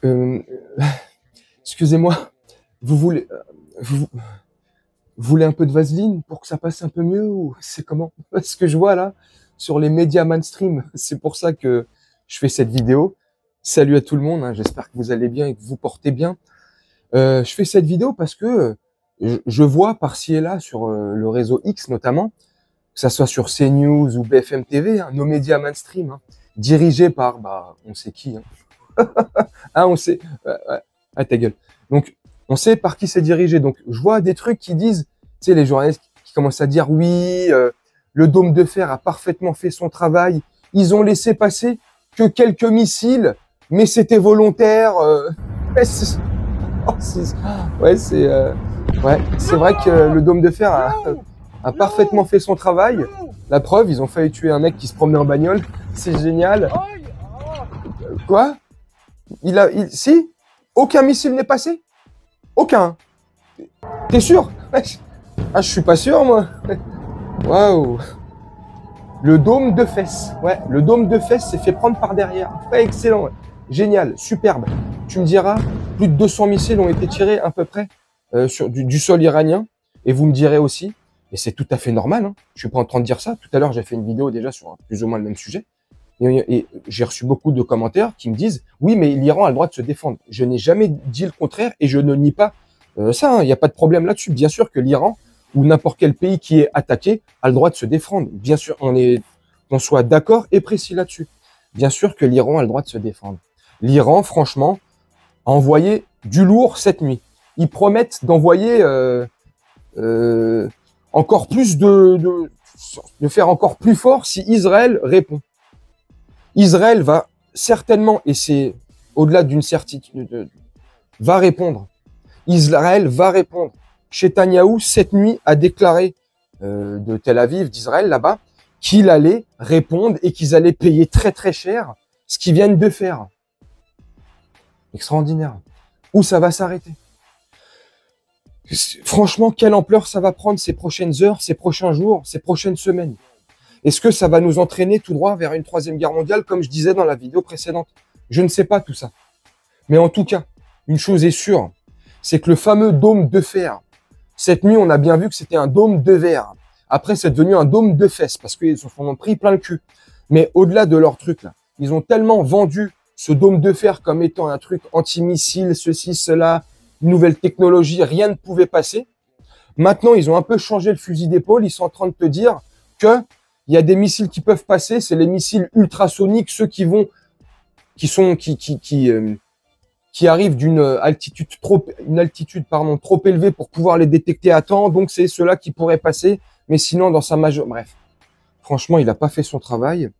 Euh, Excusez-moi, vous voulez, vous voulez un peu de vaseline pour que ça passe un peu mieux ou c'est comment? Ce que je vois là sur les médias mainstream, c'est pour ça que je fais cette vidéo. Salut à tout le monde, hein, j'espère que vous allez bien et que vous portez bien. Je fais cette vidéo parce que je vois par-ci et là sur le réseau X notamment, que ça soit sur CNews ou BFM TV, hein, nos médias mainstream, hein, dirigés par, bah, on sait qui, hein. Ah, on sait. Ah, ta gueule. Donc, on sait par qui c'est dirigé. Donc, je vois des trucs qui disent, tu sais, les journalistes qui commencent à dire oui, le dôme de fer a parfaitement fait son travail. Ils ont laissé passer que quelques missiles, mais c'était volontaire. Ouais, c'est oh, ouais, c'est vrai que le dôme de fer a parfaitement fait son travail. La preuve, ils ont failli tuer un mec qui se promenait en bagnole. C'est génial. Quoi? Si? Aucun missile n'est passé? Aucun. T'es sûr? Ah, je suis pas sûr, moi. Waouh. Le dôme de fesses. Ouais, le dôme de fesses s'est fait prendre par derrière. Ouais, excellent. Ouais. Génial, superbe. Tu me diras, plus de 200 missiles ont été tirés à peu près sur du sol iranien. Et vous me direz aussi, et c'est tout à fait normal, hein, je suis pas en train de dire ça. Tout à l'heure, j'ai fait une vidéo déjà sur plus ou moins le même sujet. Et j'ai reçu beaucoup de commentaires qui me disent « Oui, mais l'Iran a le droit de se défendre. » Je n'ai jamais dit le contraire et je ne nie pas ça. Il n'y a pas de problème là-dessus. Bien sûr que l'Iran ou n'importe quel pays qui est attaqué a le droit de se défendre. Bien sûr, qu'on soit d'accord et précis là-dessus. Bien sûr que l'Iran a le droit de se défendre. L'Iran, franchement, a envoyé du lourd cette nuit. Ils promettent d'envoyer encore plus de faire encore plus fort si Israël répond. Israël va certainement, et c'est au-delà d'une certitude, va répondre. Israël va répondre. Netanyahou, cette nuit, a déclaré de Tel Aviv, d'Israël, là-bas, qu'il allait répondre et qu'ils allaient payer très très cher ce qu'ils viennent de faire. Extraordinaire. Où ça va s'arrêter? Franchement, quelle ampleur ça va prendre ces prochaines heures, ces prochains jours, ces prochaines semaines? Est-ce que ça va nous entraîner tout droit vers une troisième guerre mondiale, comme je disais dans la vidéo précédente? Je ne sais pas tout ça. Mais en tout cas, une chose est sûre, c'est que le fameux dôme de fer, cette nuit, on a bien vu que c'était un dôme de verre. Après, c'est devenu un dôme de fesses, parce qu'ils se sont pris plein le cul. Mais au-delà de leur truc, là, ils ont tellement vendu ce dôme de fer comme étant un truc anti-missile, ceci, cela, nouvelle technologie, rien ne pouvait passer. Maintenant, ils ont un peu changé le fusil d'épaule, ils sont en train de te dire que il y a des missiles qui peuvent passer, c'est les missiles ultrasoniques, ceux qui arrivent d'une altitude trop élevée pour pouvoir les détecter à temps. Donc c'est ceux-là qui pourraient passer, mais sinon dans sa majorité, bref. Franchement, il n'a pas fait son travail.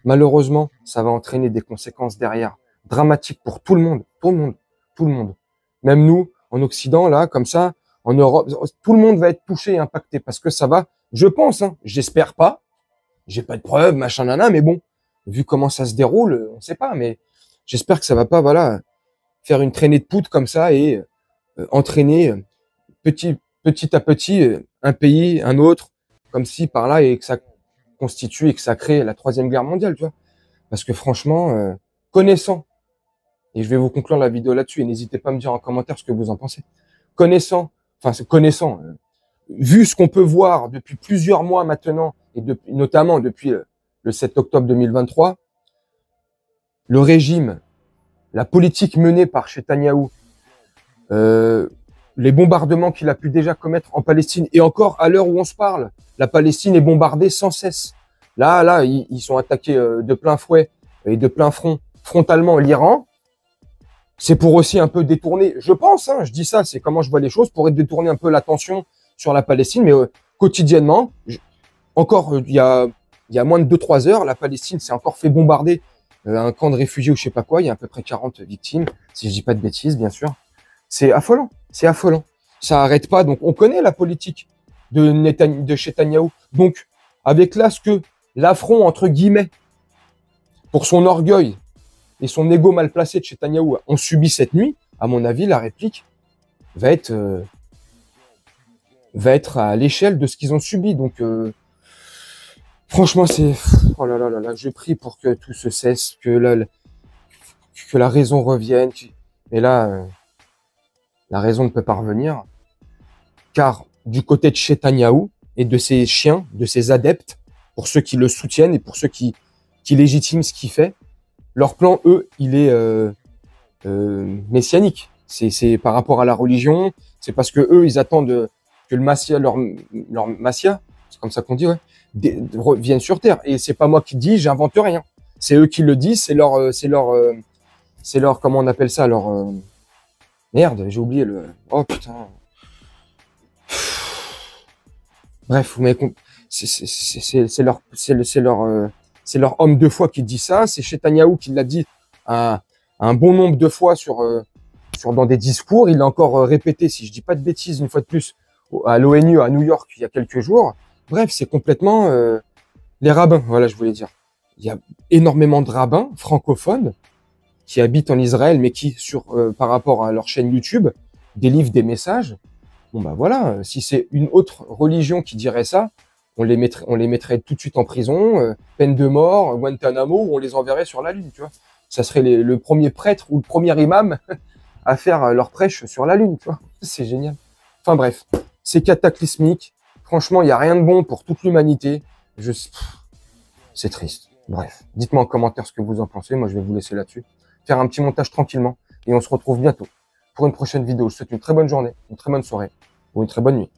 Malheureusement, ça va entraîner des conséquences derrière dramatiques pour tout le monde, tout le monde, tout le monde. Même nous, en Occident, là, comme ça, en Europe, tout le monde va être touché et impacté parce que ça va, je pense, hein, j'espère pas. J'ai pas de preuves, machin, nana, mais bon, vu comment ça se déroule, on sait pas, mais j'espère que ça va pas, voilà, faire une traînée de poudre comme ça et entraîner petit à petit un pays, un autre, comme si par là et que ça constitue et que ça crée la troisième guerre mondiale, tu vois. Parce que franchement, connaissant, et je vais vous conclure la vidéo là-dessus, et n'hésitez pas à me dire en commentaire ce que vous en pensez. Connaissant, vu ce qu'on peut voir depuis plusieurs mois maintenant, et notamment depuis le 7 octobre 2023, le régime, la politique menée par Netanyahou, les bombardements qu'il a pu déjà commettre en Palestine, et encore à l'heure où on se parle, la Palestine est bombardée sans cesse. Là, ils sont attaqués de plein fouet et de plein front, frontalement l'Iran. C'est pour aussi un peu détourner, je pense, hein, je dis ça, c'est comment je vois les choses, pour détourner un peu l'attention sur la Palestine, mais quotidiennement, il y a moins de 2-3 heures, la Palestine s'est encore fait bombarder un camp de réfugiés ou je sais pas quoi, il y a à peu près 40 victimes, si je dis pas de bêtises, bien sûr. C'est affolant, c'est affolant. Ça arrête pas, donc on connaît la politique de Netanyahou. Donc, avec là ce que l'affront, entre guillemets, pour son orgueil et son ego mal placé de Netanyahou ont subi cette nuit, à mon avis, la réplique va être à l'échelle de ce qu'ils ont subi. Donc, franchement, oh là là, je prie pour que tout se cesse, que la raison revienne, Et là, la raison ne peut pas revenir, car du côté de Netanyahou et de ses chiens, de ses adeptes, pour ceux qui le soutiennent et pour ceux qui légitiment ce qu'il fait, leur plan, eux, il est messianique. C'est par rapport à la religion, c'est parce que eux, ils attendent que le Massia, leur Massia, c'est comme ça qu'on dit, ouais, revienne sur Terre. Et c'est pas moi qui dis, j'invente rien. C'est eux qui le disent, c'est leur, comment on appelle ça, leur, merde, j'ai oublié le, oh putain. Bref, mais c'est leur homme de foi qui dit ça. C'est Netanyahou qui l'a dit un bon nombre de fois dans des discours. Il l'a encore répété, si je dis pas de bêtises, une fois de plus, à l'ONU à New York il y a quelques jours. Bref, c'est complètement les rabbins. Voilà, je voulais dire. Il y a énormément de rabbins francophones qui habitent en Israël, mais qui, par rapport à leur chaîne YouTube, délivrent des messages. Bon bah voilà, si c'est une autre religion qui dirait ça, on les mettrait tout de suite en prison, peine de mort, Guantanamo, ou on les enverrait sur la Lune, tu vois. Ça serait le premier prêtre ou le premier imam à faire leur prêche sur la Lune, tu vois. C'est génial. Enfin bref, c'est cataclysmique. Franchement, il n'y a rien de bon pour toute l'humanité. C'est triste. Bref, dites-moi en commentaire ce que vous en pensez. Moi, je vais vous laisser là-dessus. Faire un petit montage tranquillement. Et on se retrouve bientôt pour une prochaine vidéo. Je vous souhaite une très bonne journée, une très bonne soirée ou une très bonne nuit.